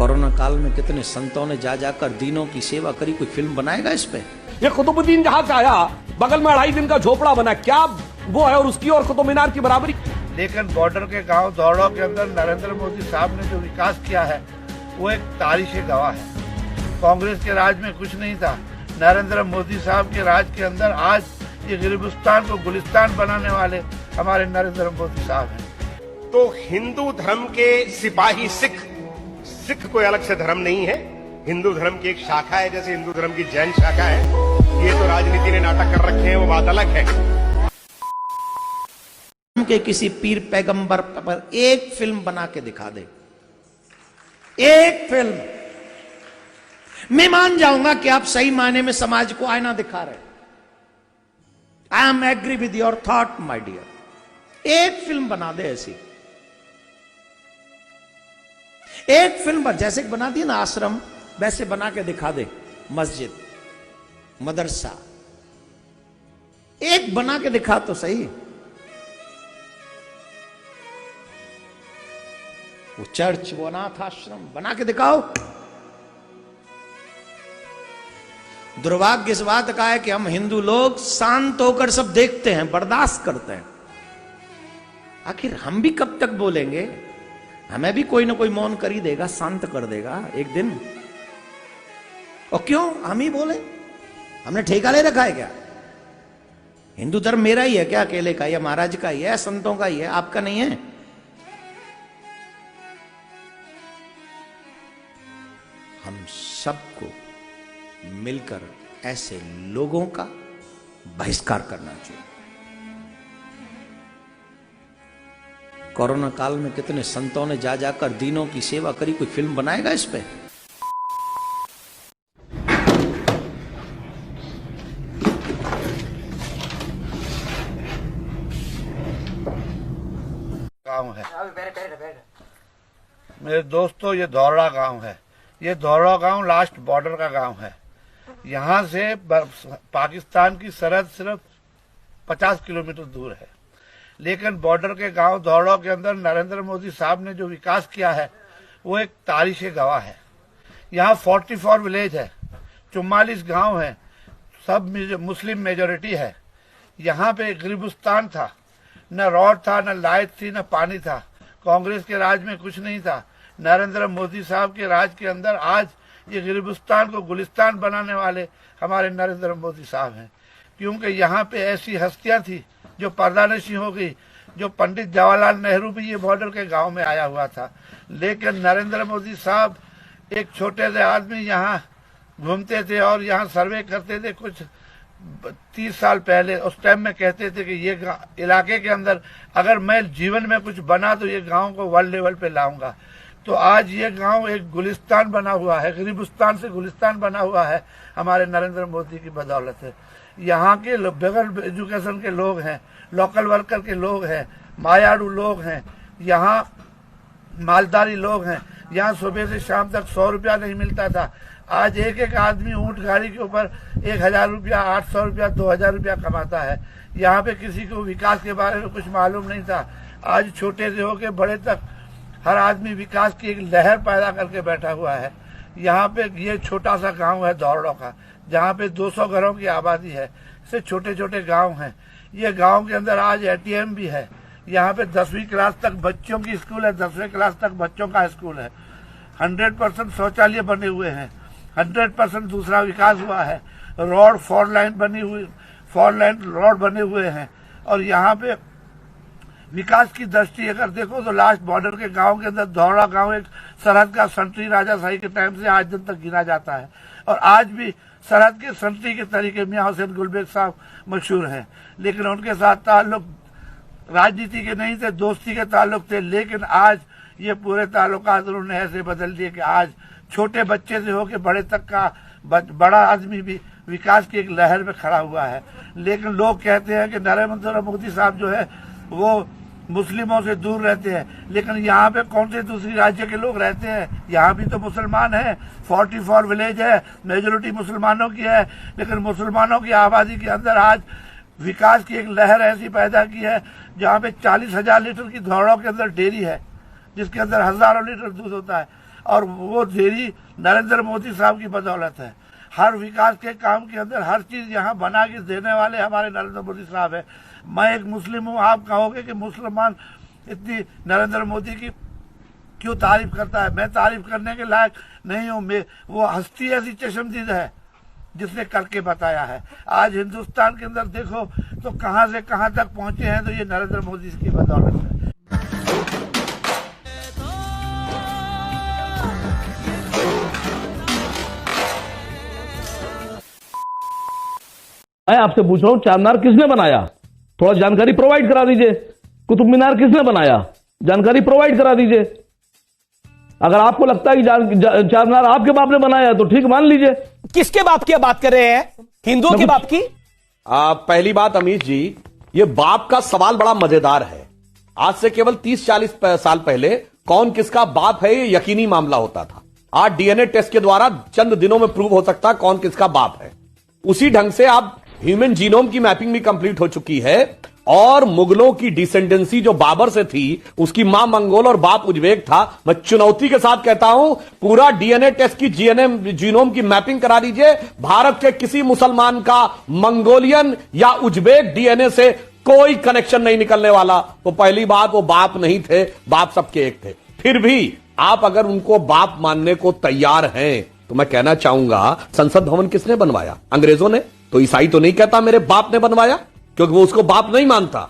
Corona काल में कितने संतों ने जा जाकर दीनों की सेवा करी। कोई फिल्म बनाएगा इस पे? ये कुतुबुद्दीन जहां से आया, बगल में 2.5 दिन का झोपड़ा बना, क्या वो है और उसकी और कुतुब मीनार की बराबरी। लेकिन बॉर्डर के गांव दौड़ो के अंदर नरेंद्र मोदी साहब ने जो विकास किया है वो एक तारीख गवाह है। कांग्रेस के राज में कुछ नहीं था, नरेंद्र मोदी साहब के राज के अंदर आज ये गिरगिस्तान को गुलिस्तान बनाने वाले हमारे नरेंद्र मोदी साहब हैं। तो हिंदू धर्म के सिपाही सिख कोई अलग से धर्म नहीं है, हिंदू धर्म की एक शाखा है, जैसे हिंदू धर्म की जैन शाखा है। ये तो राजनीति ने नाटक कर रखे हैं, वो बात अलग है। के किसी पीर पैगंबर पर एक फिल्म बना के दिखा दे, एक फिल्म, मैं मान जाऊंगा कि आप सही मायने में समाज को आईना दिखा रहे। I am agree with your thought my dear. एक फिल्म बना दे ऐसी, एक फिल्म जैसे बना दी ना आश्रम, वैसे बना के दिखा दे। मस्जिद, मदरसा, एक बना के दिखा तो सही। वो चर्च, वो अनाथ आश्रम बना के दिखाओ। दुर्भाग्य इस बात का है कि हम हिंदू लोग शांत होकर सब देखते हैं, बर्दाश्त करते हैं। आखिर हम भी कब तक बोलेंगे? हमें भी कोई ना कोई मौन कर ही देगा, शांत कर देगा एक दिन। और क्यों हम ही बोले? हमने ठेका ले रखा है क्या? हिंदू धर्म मेरा ही है क्या अकेले का? या महाराज का ही है, संतों का ही है, आपका नहीं है? हम सबको मिलकर ऐसे लोगों का बहिष्कार करना चाहिए। कोरोना काल में कितने संतों ने जा जाकर दीनों की सेवा करी। कोई फिल्म बनाएगा इस पे? गांव है मेरे दोस्तों, ये धौरड़ा गांव है। ये धौरड़ा गांव लास्ट बॉर्डर का गांव है। यहाँ से पाकिस्तान की सरहद सिर्फ 50 किलोमीटर दूर है। लेकिन बॉर्डर के गांव धौरड़ा के अंदर नरेंद्र मोदी साहब ने जो विकास किया है वो एक तारीख गवाह है। यहाँ 44 विलेज है, 44 गांव है, सब मुस्लिम मेजोरिटी है। यहाँ पे गिरगिस्तान था, न रोड था, न लाइट थी, न पानी था। कांग्रेस के राज में कुछ नहीं था। नरेंद्र मोदी साहब के राज के अंदर आज ये गिरगिस्तान को गुलिस्तान बनाने वाले हमारे नरेंद्र मोदी साहब हैं। क्योंकि यहाँ पे ऐसी हस्तियां थी जो पर्दानशी हो गई, जो पंडित जवाहरलाल नेहरू भी ये बॉर्डर के गांव में आया हुआ था। लेकिन नरेंद्र मोदी साहब एक छोटे से आदमी यहाँ घूमते थे और यहाँ सर्वे करते थे। कुछ 30 साल पहले उस टाइम में कहते थे कि ये इलाके के अंदर अगर मैं जीवन में कुछ बना तो ये गांव को वर्ल्ड लेवल पे लाऊंगा। तो आज ये गांव एक गुलिस्तान बना हुआ है, गिरगिस्तान से गुलिस्तान बना हुआ है, हमारे नरेंद्र मोदी की बदौलत है। यहाँ के बगैर एजुकेशन के लोग हैं, लोकल वर्कर के लोग हैं, मायाड़ू लोग हैं, यहाँ मालदारी लोग हैं। यहाँ सुबह से शाम तक 100 रुपया नहीं मिलता था। आज एक एक आदमी ऊंट गाड़ी के ऊपर 1000 रुपया, 800 रुपया, 2000 रुपया कमाता है। यहाँ पे किसी को विकास के बारे में कुछ मालूम नहीं था। आज छोटे से होके बड़े तक हर आदमी विकास की एक लहर पैदा करके बैठा हुआ है। यहाँ पे ये छोटा सा गांव है धौरड़ा का, जहाँ पे 200 घरों की आबादी है। इससे छोटे छोटे गांव हैं। ये गांव के अंदर आज ATM भी है। यहाँ पे 10वीं क्लास तक बच्चों की स्कूल है, 10वीं क्लास तक बच्चों का स्कूल है। 100% शौचालय बने हुए हैं, 100% दूसरा विकास हुआ है। रोड 4 लाइन रोड बने हुए हैं। और यहाँ पे विकास की दृष्टि अगर देखो तो लास्ट बॉर्डर के गांव के अंदर धौरड़ा गांव एक सरहद का संतरी राजाशाही के टाइम से आज दिन तक गिना जाता है। और आज भी सरहद के संतरी के तरीके मियां हुसैन गुलबेग साहब मशहूर हैं। लेकिन उनके साथ ताल्लुक राजनीति के नहीं थे, दोस्ती के ताल्लुक थे। लेकिन आज ये पूरे ताल्लुकात उन्होंने ऐसे बदल दिए कि आज छोटे बच्चे से होकर बड़े तक का बड़ा आदमी भी विकास की एक लहर में खड़ा हुआ है। लेकिन लोग कहते हैं कि नरेंद्र मोदी साहब जो है वो मुस्लिमों से दूर रहते हैं। लेकिन यहाँ पे कौन से दूसरी राज्य के लोग रहते हैं? यहाँ भी तो मुसलमान हैं, 44 विलेज है, मेजोरिटी मुसलमानों की है। लेकिन मुसलमानों की आबादी के अंदर आज विकास की एक लहर ऐसी पैदा की है जहाँ पे 40,000 लीटर की धौड़ों के अंदर डेयरी है, जिसके अंदर हजारों लीटर दूध होता है। और वो देरी नरेंद्र मोदी साहब की बदौलत है। हर विकास के काम के अंदर हर चीज यहाँ बना के देने वाले हमारे नरेंद्र मोदी साहब है। मैं एक मुस्लिम हूँ, आप कहोगे कि मुसलमान इतनी नरेंद्र मोदी की क्यों तारीफ करता है। मैं तारीफ करने के लायक नहीं हूँ, मैं वो हस्ती ऐसी चश्मदीद है जिसने करके बताया है। आज हिंदुस्तान के अंदर देखो तो कहां से कहां तक पहुंचे हैं, तो ये नरेंद्र मोदी की बदौलत है। मैं आपसे पूछ रहा हूं, चारमीनार किसने बनाया? थोड़ा जानकारी प्रोवाइड करा दीजिए। कुतुब मीनार किसने बनाया? जानकारी प्रोवाइड करा दीजिए। अगर आपको लगता है कि चारमीनार आपके बाप ने बनाया तो ठीक मान लीजिए। किसके बाप की बात कर रहे हैं? हिंदुओं के बाप की? पहली बात अमीश जी, ये बाप का सवाल बड़ा मजेदार है। आज से केवल 30-40 साल पहले कौन किसका बाप है ये यकीनी मामला होता था। आज डीएनए टेस्ट के द्वारा चंद दिनों में प्रूव हो सकता है कौन किसका बाप है। उसी ढंग से आप ह्यूमन जीनोम की मैपिंग भी कंप्लीट हो चुकी है और मुगलों की डिसेंडेंसी जो बाबर से थी उसकी मां मंगोल और बाप उज्बेक था। मैं चुनौती के साथ कहता हूं, पूरा डीएनए टेस्ट की जीनोम की मैपिंग करा दीजिए। भारत के किसी मुसलमान का मंगोलियन या उज्बेक डीएनए से कोई कनेक्शन नहीं निकलने वाला। तो पहली बात, वो बाप नहीं थे, बाप सबके एक थे। फिर भी आप अगर उनको बाप मानने को तैयार हैं तो मैं कहना चाहूंगा, संसद भवन किसने बनवाया? अंग्रेजों ने। तो ईसाई तो नहीं कहता मेरे बाप ने बनवाया, क्योंकि वो उसको बाप नहीं मानता।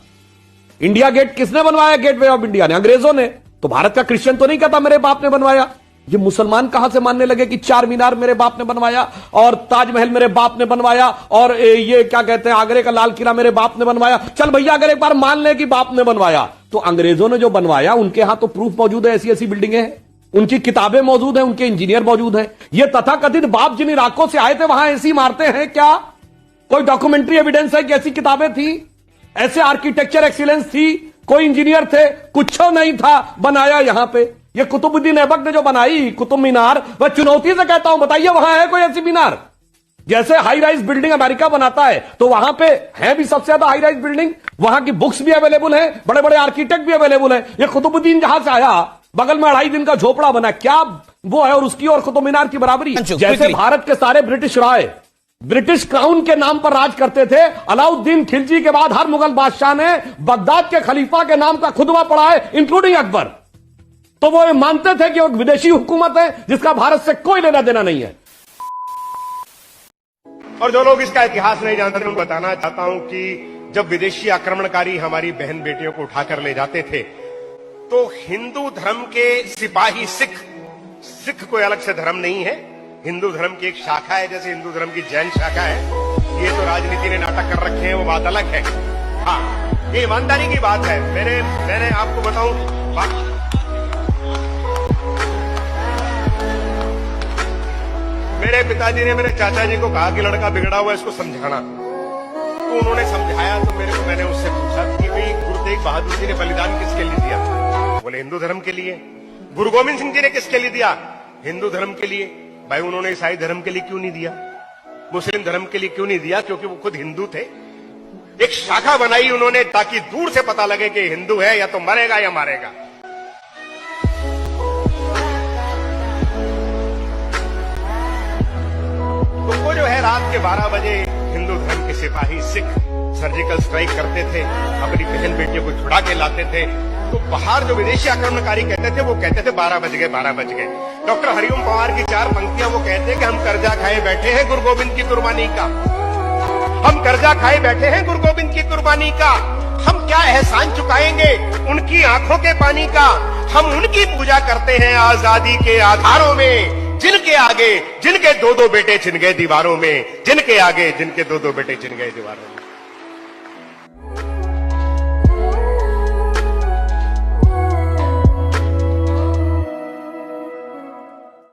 इंडिया गेट किसने बनवाया? गेटवे ऑफ इंडिया ने, अंग्रेजों ने। तो भारत का क्रिश्चियन तो नहीं कहता मेरे बाप ने बनवाया। ये मुसलमान कहां से मानने लगे कि चार मीनार मेरे बाप ने बनवाया और ताजमहल मेरे बाप ने बनवाया और ये क्या कहते हैं आगरे का लाल किला मेरे बाप ने बनवाया। चल भैया, अगर एक बार मान ले कि बाप ने बनवाया, तो अंग्रेजों ने जो बनवाया उनके यहां तो प्रूफ मौजूद है, ऐसी ऐसी बिल्डिंगें हैं, उनकी किताबें मौजूद हैं, उनके इंजीनियर मौजूद हैं। ये तथाकथित बाप जिन इलाकों से आए थे वहां ऐसी इमारतें हैं क्या? कोई डॉक्यूमेंट्री एविडेंस है कि ऐसी किताबें थी, ऐसे आर्किटेक्चर एक्सीलेंस थी, कोई इंजीनियर थे? कुछ नहीं था, बनाया यहां पे। ये कुतुबुद्दीन ऐबक ने जो बनाई कुतुब मीनार, वह चुनौती से कहता हूं, बताइए वहां है कोई ऐसी मीनार? जैसे हाई राइज बिल्डिंग अमेरिका बनाता है तो वहां पे है भी सबसे ज्यादा हाई राइज बिल्डिंग, वहां की बुक्स भी अवेलेबल है, बड़े बड़े आर्किटेक्ट भी अवेलेबल है। ये कुतुबुद्दीन जहां से आया, बगल में 2.5 दिन का झोपड़ा बना, क्या वो है और उसकी और कुतुब मीनार की बराबरी? जैसे भारत के सारे ब्रिटिश राय ब्रिटिश क्राउन के नाम पर राज करते थे। अलाउद्दीन खिलजी के बाद हर मुगल बादशाह ने बगदाद के खलीफा के नाम का खुतबा पढ़ा है, इंक्लूडिंग अकबर। तो वो मानते थे कि वो विदेशी हुकूमत है जिसका भारत से कोई लेना देना नहीं है। और जो लोग इसका इतिहास नहीं जानते उनको बताना चाहता हूं कि जब विदेशी आक्रमणकारी हमारी बहन बेटियों को उठाकर ले जाते थे तो हिंदू धर्म के सिपाही सिख कोई अलग से धर्म नहीं है, हिंदू धर्म की एक शाखा है, जैसे हिंदू धर्म की जैन शाखा है। ये तो राजनीति ने नाटक कर रखे हैं, वो बात अलग है। हाँ, ये ईमानदारी की बात है। मैंने आपको बताऊं, मेरे पिताजी ने मेरे चाचा जी को कहा कि लड़का बिगड़ा हुआ है, इसको समझाना। तो उन्होंने समझाया तो मैंने उससे पूछा कि भाई गुरु तेग बहादुर जी ने बलिदान किसके लिए दिया? बोले हिंदू धर्म के लिए। गुरु गोविंद सिंह जी ने किसके लिए दिया? हिंदू धर्म के लिए। भाई उन्होंने ईसाई धर्म के लिए क्यों नहीं दिया? मुस्लिम धर्म के लिए क्यों नहीं दिया? क्योंकि वो खुद हिंदू थे। एक शाखा बनाई उन्होंने ताकि दूर से पता लगे कि हिंदू है, या तो मरेगा या मारेगा। तो वो जो है रात के 12 बजे हिंदू धर्म के सिपाही सिख सर्जिकल स्ट्राइक करते थे, अपनी बहन बेटियों को छुड़ा के लाते थे। तो बाहर जो विदेशी आक्रमणकारी कहते थे वो कहते थे 12 बज गए, 12 बज गए। डॉक्टर हरिओम पवार की 4 पंक्तियां वो कहते हैं कि हम कर्जा खाए बैठे हैं गुरु गोविंद की कुर्बानी का। हम कर्जा खाए बैठे हैं गुरु गोविंद की कुर्बानी का। हम क्या एहसान चुकाएंगे उनकी आंखों के पानी का। हम उनकी पूजा करते हैं आजादी के आधारों में, जिनके आगे जिनके 2-2 बेटे छिन गए दीवारों में, जिनके आगे जिनके 2-2 बेटे छिन गए दीवारों में।